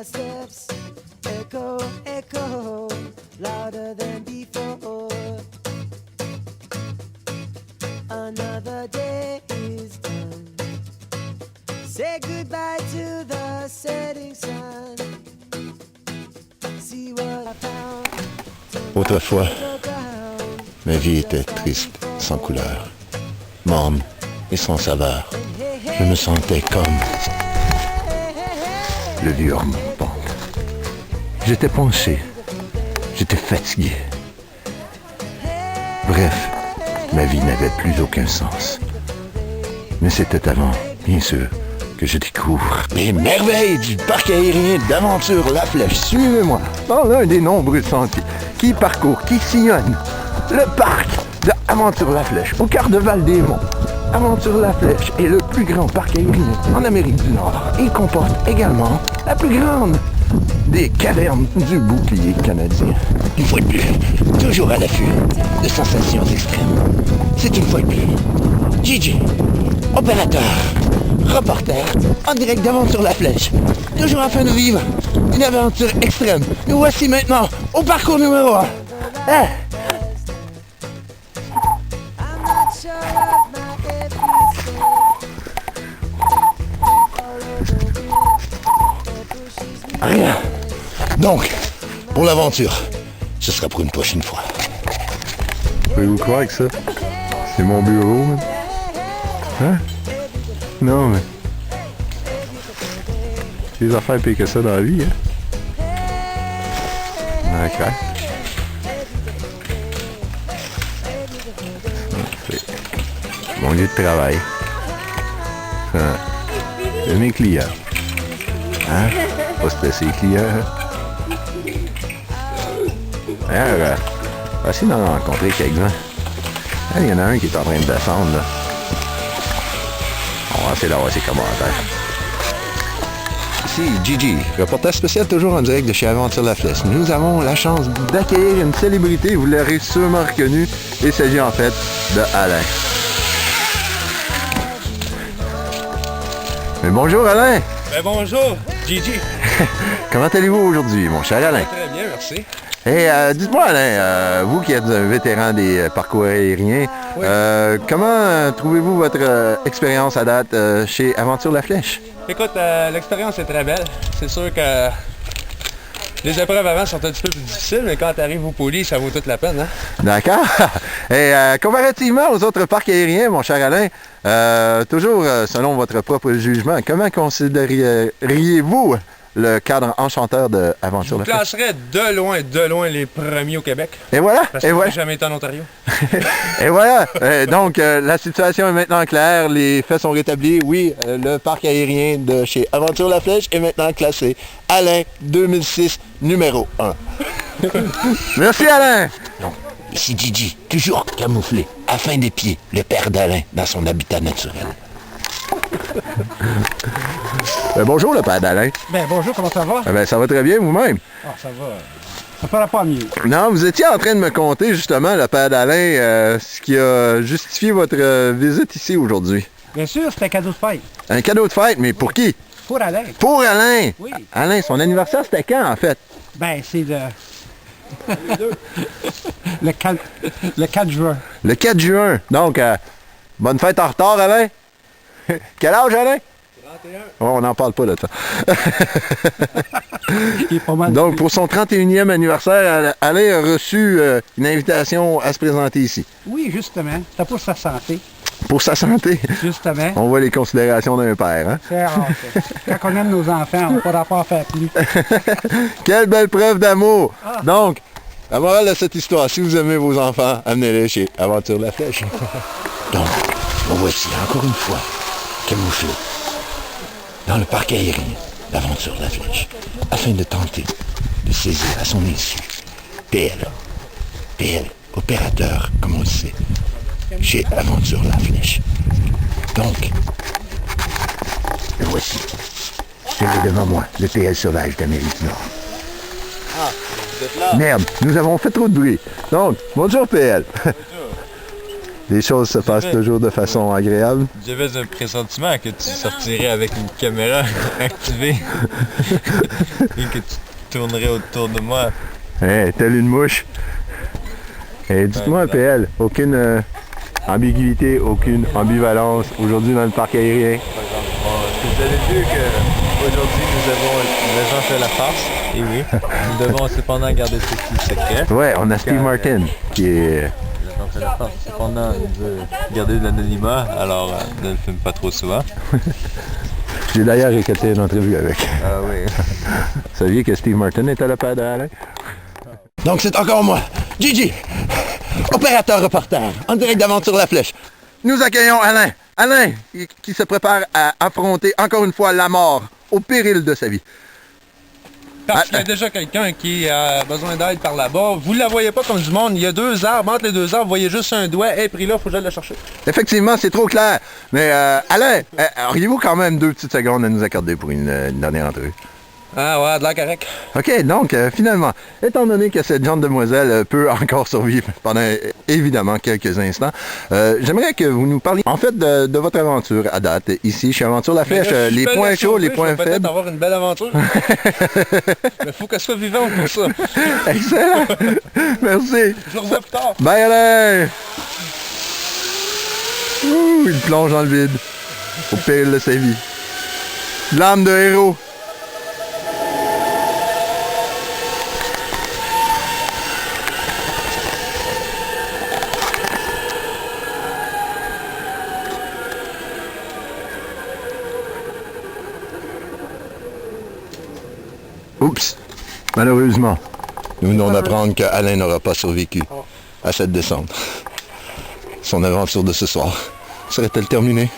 my steps echo, echo, louder than before. Another day is done. Say goodbye to the setting sun. See what I found. Autrefois, ma vie était triste, sans couleur, morne et sans saveur. Je me sentais comme le vieux homme en pente. J'étais penché, j'étais fatigué. Bref, ma vie n'avait plus aucun sens. Mais c'était avant, bien sûr, que je découvre les merveilles du parc aérien d'Aventure La Flèche. Suivez-moi dans l'un des nombreux sentiers qui parcourt, qui sillonne le parc d'Aventure La Flèche, au cœur de Val-des-Monts. Aventure La Flèche est le plus grand parc aérien en Amérique du Nord. Il comporte également la plus grande des cavernes du bouclier canadien. Une fois de plus, toujours à l'affût de sensations extrêmes. C'est une fois de plus Gigi, opérateur, reporter, en direct d'Aventure La Flèche. Toujours afin de vivre une aventure extrême. Nous voici maintenant au parcours numéro 1. Hey! Rien. Donc, pour l'aventure, ce sera pour une prochaine fois. Pouvez-vous croire que ça, c'est mon bureau, man? Hein? Non, mais... les affaires pires que ça dans la vie, hein? Ok. C'est mon lieu de travail. C'est mes clients. Hein? Pas stresser les clients. D'ailleurs, on va essayer d'en rencontrer quelques-uns. Il y en a un qui est en train de descendre, là. On va essayer d'avoir ses commentaires. Ici Gigi, reporter spécial toujours en direct de chez Aventure La Flèche. Nous avons la chance d'accueillir une célébrité, vous l'aurez sûrement reconnu. Il s'agit en fait de Alain. Mais bonjour Alain! Ben bonjour, Gigi. Comment allez-vous aujourd'hui, mon cher Alain? Très bien, merci. Et dites-moi Alain, vous qui êtes un vétéran des parcours aériens, Oui. comment trouvez-vous votre expérience à date chez Aventure La Flèche? Écoute, l'expérience est très belle. C'est sûr que les épreuves avant sont un petit peu plus difficiles, mais quand tu arrives au poli, ça vaut toute la peine. Hein? D'accord. Et comparativement aux autres parcs aériens, mon cher Alain, toujours selon votre propre jugement, comment considériez-vous le cadre enchanteur de Aventure La Flèche? Je classerais de loin les premiers au Québec. Et voilà. Parce que Et voilà. j'ai jamais été en Ontario. Et voilà. Donc, la situation est maintenant claire. Les faits sont rétablis. Oui, le parc aérien de chez Aventure La Flèche est maintenant classé Alain 2006, numéro 1. Merci, Alain. Donc, ici Gigi, toujours camouflé, afin d'épier le père d'Alain dans son habitat naturel. Bonjour, le père d'Alain. Ben bonjour, comment ça va? Ça va très bien vous-même. Ah, ça va. Ça fera pas mieux. Non, vous étiez en train de me conter justement, le père d'Alain, ce qui a justifié votre visite ici aujourd'hui. Bien sûr, c'était un cadeau de fête. Un cadeau de fête, mais pour qui? Pour Alain. Pour Alain! Oui. Alain, son anniversaire, c'était quand, en fait? Ben, c'est le 4 juin. Le 4 juin. Donc, bonne fête en retard, Alain. Quel âge, Alain? 31. Oh, on n'en parle pas de ça. Il est pas mal. Donc, pour son 31e anniversaire, Alain a reçu une invitation à se présenter ici. Oui, justement. C'était pour sa santé. Pour sa santé. Justement. On voit les considérations d'un père, hein? C'est rare, ça. Quand on aime nos enfants, on n'a pas rapport à faire plus. Quelle belle preuve d'amour! Donc, la morale de cette histoire, si vous aimez vos enfants, amenez-les chez Aventure La Flèche. Donc, me voici encore une fois camouflé dans le parc aérien d'Aventure La Flèche, afin de tenter de saisir à son insu PL, opérateur, comme on le sait, chez Aventure La Flèche. Donc, le voici. Je l'ai devant moi, le PL sauvage d'Amérique du Nord. Ah, vous êtes là? Merde, nous avons fait trop de bruit. Donc, bonjour PL. Les choses se passent toujours de façon agréable. J'avais un pressentiment que tu sortirais avec une caméra activée et que tu tournerais autour de moi. Hey, telle une mouche. Et dites-moi, PL, aucune ambiguïté, aucune ambivalence aujourd'hui dans le parc aérien. Bon, est-ce que vous avez vu qu'aujourd'hui nous avons l'agent fait la farce? Et oui, nous devons cependant garder ceci secret. Ouais, on a Steve Martin qui est... L'agent fait la farce, cependant, il veut garder de l'anonymat, alors ne le filme pas trop souvent. J'ai d'ailleurs écouté une entrevue avec. Ah oui. Vous saviez que Steve Martin était le père d'Alain? Donc c'est encore moi, Gigi, opérateur reporter, en direct d'Aventure la Flèche. Nous accueillons Alain. Alain, qui se prépare à affronter encore une fois la mort, au péril de sa vie. Parce qu'il y a déjà quelqu'un qui a besoin d'aide par là-bas. Vous ne la voyez pas comme du monde. Il y a 2 arbres. Entre les 2 arbres, vous voyez juste un doigt. Et pris là, il faut que j'aille le chercher. Effectivement, c'est trop clair. Mais Alain, auriez-vous quand même 2 petites secondes à nous accorder pour une dernière entrevue? Ah ouais, de la correct. OK, donc finalement, étant donné que cette jeune demoiselle peut encore survivre pendant évidemment quelques instants, j'aimerais que vous nous parliez en fait de votre aventure à date ici chez Aventure la Flèche, les points chauds, les points faibles. faibles. Peut-être avoir une belle aventure. Mais il faut qu'elle soit vivante pour ça. Excellent! Merci! Je le revois plus tard. Bye Alain! Ouh, il plonge dans le vide, au péril de sa vie. L'âme de héros! Oups! Malheureusement, nous venons d'apprendre qu'Alain n'aura pas survécu à cette descente. Son aventure de ce soir serait-elle terminée?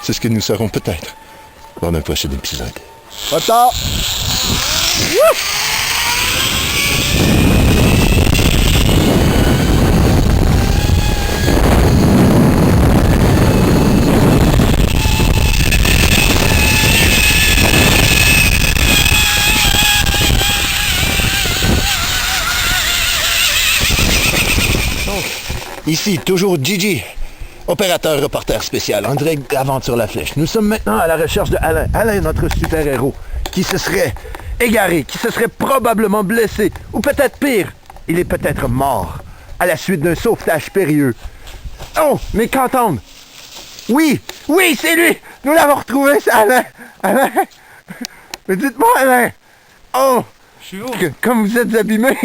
C'est ce que nous saurons peut-être dans un prochain épisode. Pas tard! Ici, toujours Gigi, opérateur reporter spécial, en direct d'Aventure la Flèche. Nous sommes maintenant à la recherche de Alain. Alain, notre super-héros, qui se serait égaré, qui se serait probablement blessé, ou peut-être pire, il est peut-être mort, à la suite d'un sauvetage périlleux. Oh, mais qu'entendre? Oui, oui, c'est lui! Nous l'avons retrouvé, c'est Alain! Alain! Mais dites-moi, Alain! Oh! Je suis où? Comme vous êtes abîmé!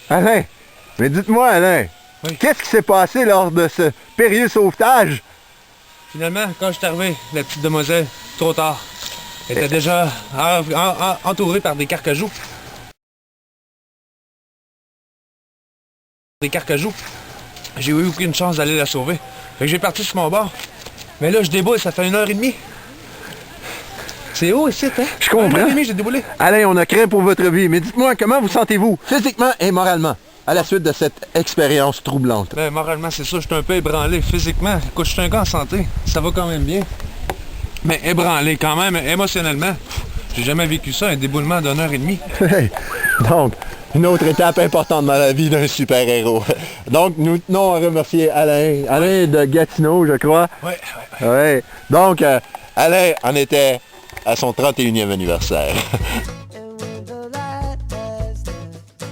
Alain! Mais dites-moi, Alain! Oui. Qu'est-ce qui s'est passé lors de ce périlleux sauvetage? Finalement, quand je suis arrivé, la petite demoiselle, trop tard. Elle était déjà entourée par des carcajous. J'ai eu aucune chance d'aller la sauver. Fait que j'ai parti sur mon bord. Mais là, je déboule, ça fait 1h30. C'est haut ici, hein? Je comprends. 1h30, j'ai déboulé. Alain, on a craint pour votre vie, mais dites-moi, comment vous sentez-vous, physiquement et moralement, à la suite de cette expérience troublante? Ben, moralement, c'est ça, je suis un peu ébranlé. Physiquement, écoute, je suis un gars en santé. Ça va quand même bien. Mais ébranlé quand même, émotionnellement. J'ai jamais vécu ça, un déboulement d'1h30. Hey, donc, une autre étape importante dans la vie d'un super-héros. Donc, nous tenons à remercier Alain. Alain de Gatineau, je crois. Ouais. Ouais. Donc, Alain en était à son 31e anniversaire. And when the light has left,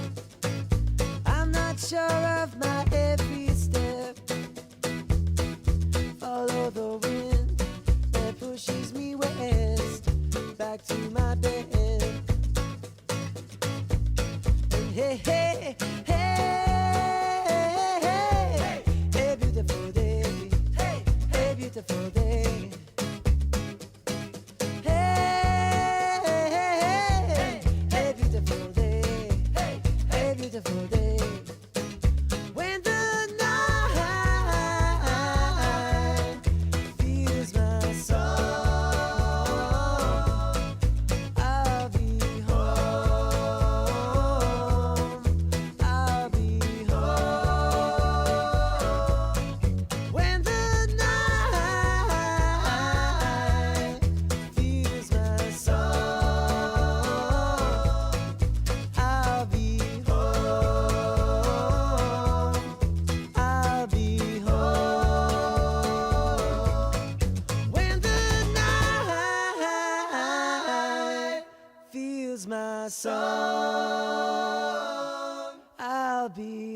I'm not sure of my every step. Follow the wind that pushes me west, back to my bed. And hey, hey, hey, hey, beautiful day. Hey, beautiful day. Beautiful day. When the night feels my soul, I'll be home. I'll be home. When the night my song. I'll be